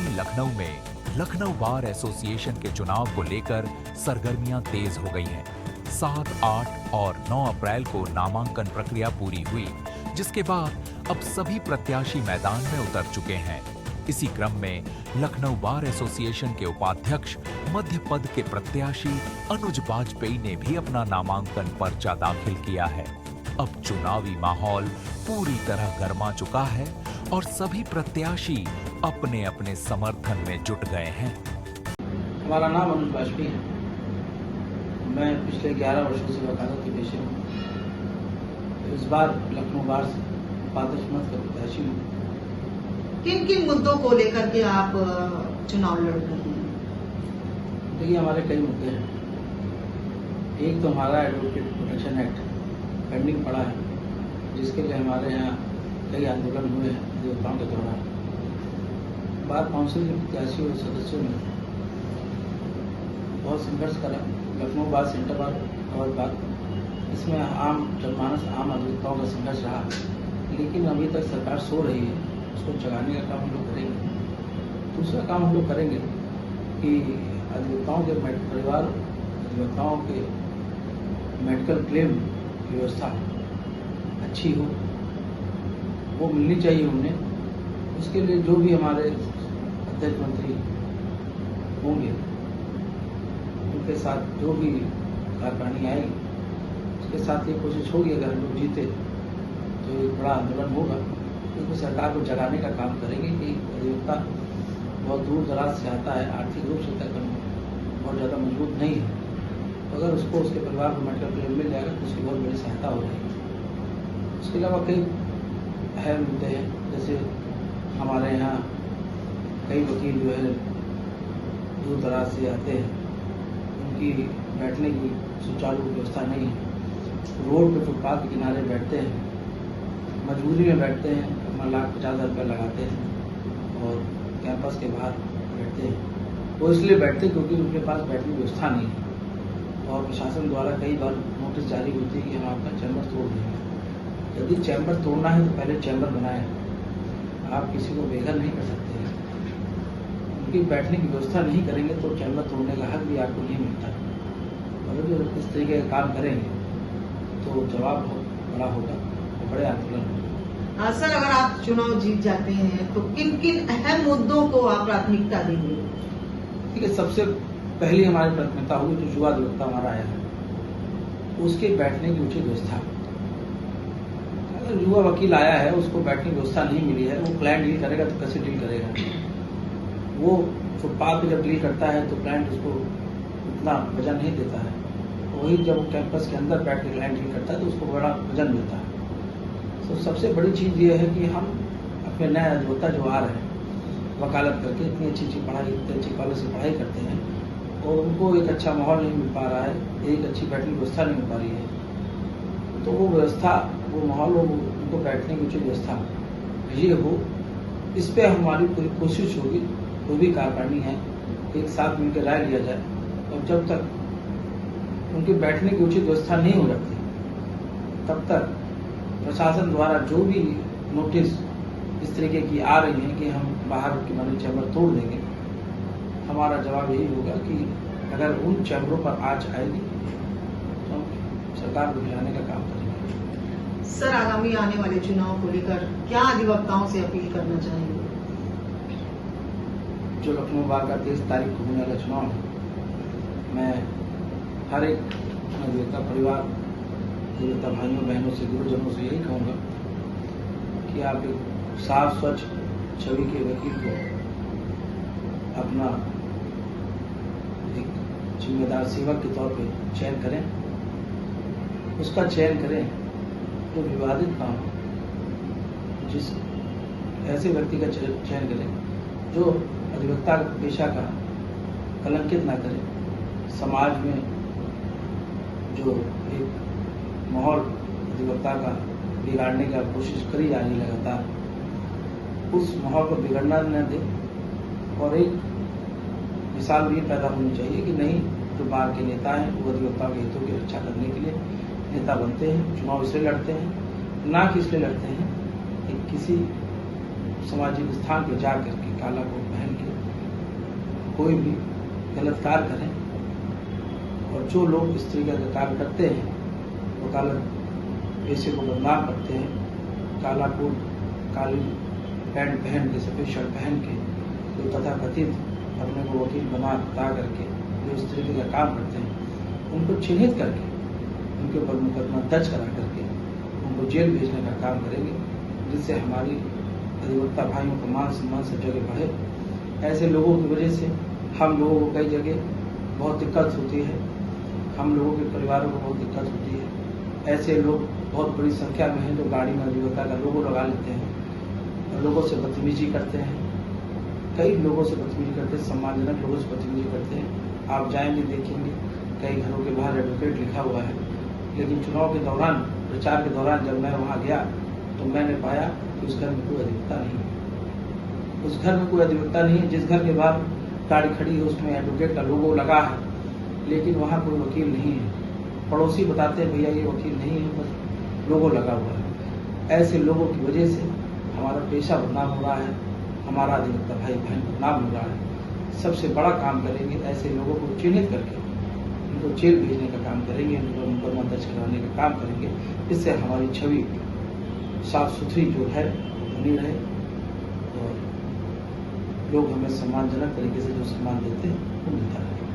राजधानी लखनऊ में Lucknow bar association के चुनाव को लेकर सरगर्मियां तेज हो गई हैं। 7, 8 और 9 अप्रैल को नामांकन प्रक्रिया पूरी हुई, जिसके बाद अब सभी प्रत्याशी मैदान में उतर चुके हैं। इसी क्रम में लखनऊ बार एसोसिएशन के उपाध्यक्ष मध्य पद के प्रत्याशी अनुज बाजपेयी ने भी अपना नामांकन पर्चा दाखिल किया है। अब चुनावी माहौल पूरी तरह गर्मा चुका है और सभी प्रत्याशी अपने अपने समर्थन में जुट गए हैं। हमारा नाम अनुज बाजपेयी है। मैं पिछले 11 वर्षों से वकालत के पेशे में हूँ। इस बार लखनऊ बार से उपाध्यक्ष पद का प्रत्याशी हूँ। किन किन मुद्दों को लेकर के आप चुनाव लड़ रहे हैं? देखिए, हमारे कई मुद्दे हैं। एक तो हमारा एडवोकेट प्रोटेक्शन एक्ट पेंडिंग पड़ा है, जिसके लिए हमारे यहाँ कई आंदोलन हुए हैं अधिवक्ताओं के दौरान। बार काउंसिल के प्रत्याशियों और सदस्यों ने बहुत संघर्ष करा। लखनऊ बार सेंटर बार इसमें आम जनमानस, आम अधिवक्ताओं का संघर्ष रहा, लेकिन अभी तक सरकार सो रही है। उसको जगाने का काम हम लोग करेंगे। दूसरा काम हम लोग करेंगे कि अधिवक्ताओं के परिवार, अधिवक्ताओं के मेडिकल क्लेम की व्यवस्था अच्छी हो, वो मिलनी चाहिए उन्हें। उसके लिए जो भी हमारे अध्यक्ष मंत्री होंगे, उनके साथ जो भी कार्यकारिणी आएगी, उसके साथ ये कोशिश होगी, अगर हम लोग जीते तो एक बड़ा आंदोलन होगा, क्योंकि सरकार को जगाने का काम करेंगे कि अधिवक्ता बहुत दूर दराज से आता है, आर्थिक रूप से तक बहुत ज़्यादा मजबूत नहीं है। तो अगर उसको, उसके परिवार को मेडिकल क्लेम मिल जाएगा तो उसकी बहुत बड़ी सहायता हो जाएगी। उसके अलावा कई अहम मुद्दे हैं, जैसे हमारे यहाँ कई वकील जो है दूर दराज से आते हैं, उनकी बैठने की सुचारू व्यवस्था नहीं है। रोड पे फुटपाथ के किनारे बैठते हैं, मजबूरी में बैठते हैं, अपना 1,50,000 रुपये लगाते हैं और कैंपस के बाहर बैठते हैं। वो इसलिए बैठते हैं क्योंकि उनके पास बैठने की व्यवस्था नहीं है, और प्रशासन द्वारा कई बार नोटिस जारी होती है कि हम आपका चैम्बर तोड़ देंगे। यदि चैम्बर तोड़ना है तो पहले चैम्बर बनाएं। आप किसी को बेघर नहीं कर सकते हैं। उनकी बैठने की व्यवस्था नहीं करेंगे तो चैम्बर तोड़ने का हक भी आपको नहीं मिलता। अगर जो इस तरीके का काम करेंगे तो जवाब बहुत बड़ा होगा, बड़े आंदोलन होगा। सर, अगर आप चुनाव जीत जाते हैं तो किन किन अहम मुद्दों को आप प्राथमिकता देंगे? ठीक है, सबसे पहली हमारी प्राथमिकता होगी जो युवा अधिवक्ता हमारा आया है, उसके बैठने की उचित व्यवस्था। अगर युवा वकील आया है, उसको बैठने की व्यवस्था नहीं मिली है, वो क्लाइंट डील करेगा तो कैसे डील करेगा? वो फुटपाथ पे जब डील करता है तो क्लाइंट उसको उतना वजन नहीं देता है। वही जब वो कैंपस के अंदर बैठ के क्लाइंट डील करता है तो उसको बड़ा वजन मिलता है। तो सबसे बड़ी चीज़ ये है कि हम अपने नए अधिवक्ता जो आ रहे हैं, वकालत करके इतनी अच्छी पढ़ाई, इतनी अच्छी कॉलेज से पढ़ाई करते हैं, और उनको एक अच्छा माहौल नहीं मिल पा रहा है, एक अच्छी बैठने की व्यवस्था नहीं मिल पा रही है। तो वो व्यवस्था, वो माहौल, उनको बैठने की उचित व्यवस्था ये हो, इस पर हमारी पूरी कोशिश होगी। जो भी कार्यकारिणी है, एक साथ मिलकर राय लिया जाए, और जब तक उनके बैठने की उचित व्यवस्था नहीं हो जाती, तब तक प्रशासन द्वारा जो भी नोटिस इस तरीके की आ रही हैं कि हम बाहर की मनी चैम्बर तोड़ देंगे, हमारा जवाब यही होगा कि अगर उन चैम्बरों पर आंच आएगी तो हम सरकार को गिराने का काम करेंगे। सर, आगामी आने वाले चुनाव को लेकर क्या अधिवक्ताओं से अपील करना चाहेंगे? जो लखनऊ बार का 23 तारीख को होने वाला चुनाव है, मैं हर एक अधिवक्ता परिवार, अधिवक्ता भाइयों बहनों से, गुरुजनों से यही कहूँगा कि आप एक साफ स्वच्छ छवि के वकील को अपना एक जिम्मेदार सेवक के तौर पे चयन करें। उसका चयन करें जो विवादित काम, जिस ऐसे व्यक्ति का चयन करें जो अधिवक्ता पेशा का कलंकित ना करे। समाज में जो एक माहौल अधिवक्ता का बिगाड़ने का कोशिश करी जा रही है लगातार, उस माहौल को बिगड़ना न दे, और एक मिसाल भी पैदा होनी चाहिए कि नहीं, जो बार के नेता हैं वो अधिवक्ताओं के हितों की रक्षा करने के लिए नेता बनते हैं, चुनाव इसलिए लड़ते हैं, ना कि इसलिए लड़ते हैं कि किसी सामाजिक स्थान पर जा करके काला कोट पहन के कोई भी गलत कार्य करें, और जो लोग इस तरीके का कार्य करते हैं वो काला पैसे को बदनाम करते हैं, काला कोट काली पैंट पहन के सफ़ेद शर्ट पहन के जो तथाकथित अपने को वकील बता करके जो इस तरीके का काम करते हैं उनको चिन्हित करके उनके ऊपर मुकदमा दर्ज करा करके उनको जेल भेजने का काम करेंगे, जिससे हमारी अधिवक्ता भाइयों का मान सम्मान सब जगह बढ़े। ऐसे लोगों की वजह से हम लोगों को कई जगह बहुत दिक्कत होती है, हम लोगों के परिवारों को बहुत दिक्कत होती है। ऐसे लोग बहुत बड़ी संख्या में हैं जो गाड़ी में अधिवक्ता का लोगो लगा लेते हैं और लोगों से बदतमीजी करते हैं, कई लोगों से बदतमीजी करते हैं, सम्मानजनक लोगों से बदतमीजी करते हैं। आप जाएंगे देखेंगे कई घरों के बाहर एडवोकेट लिखा हुआ है, लेकिन चुनाव के दौरान, प्रचार के दौरान जब मैं वहाँ गया तो मैंने पाया कि उस घर में कोई अधिवक्ता नहीं है। उस घर में कोई अधिवक्ता नहीं है। जिस घर के बाहर गाड़ी खड़ी है उसमें एडवोकेट का लोगो लगा है, लेकिन वहाँ कोई वकील नहीं है। पड़ोसी बताते हैं भैया ये वकील नहीं है, बस लोगो लगा हुआ है। ऐसे लोगों की वजह से हमारा पेशा बदनाम हो रहा है, हमारा अधिवक्ता भाई बहन बदनाम हो रहा है। सबसे बड़ा काम करेंगे, ऐसे लोगों को चिन्हित करके उनको जेल भेजने का काम करेंगे, उनको मुकदमा दर्ज कराने का काम करेंगे। इससे हमारी छवि साफ सुथरी जो है बनी रहे और लोग हमें सम्मानजनक तरीके से जो सम्मान देते हैं वो मिलता रहे।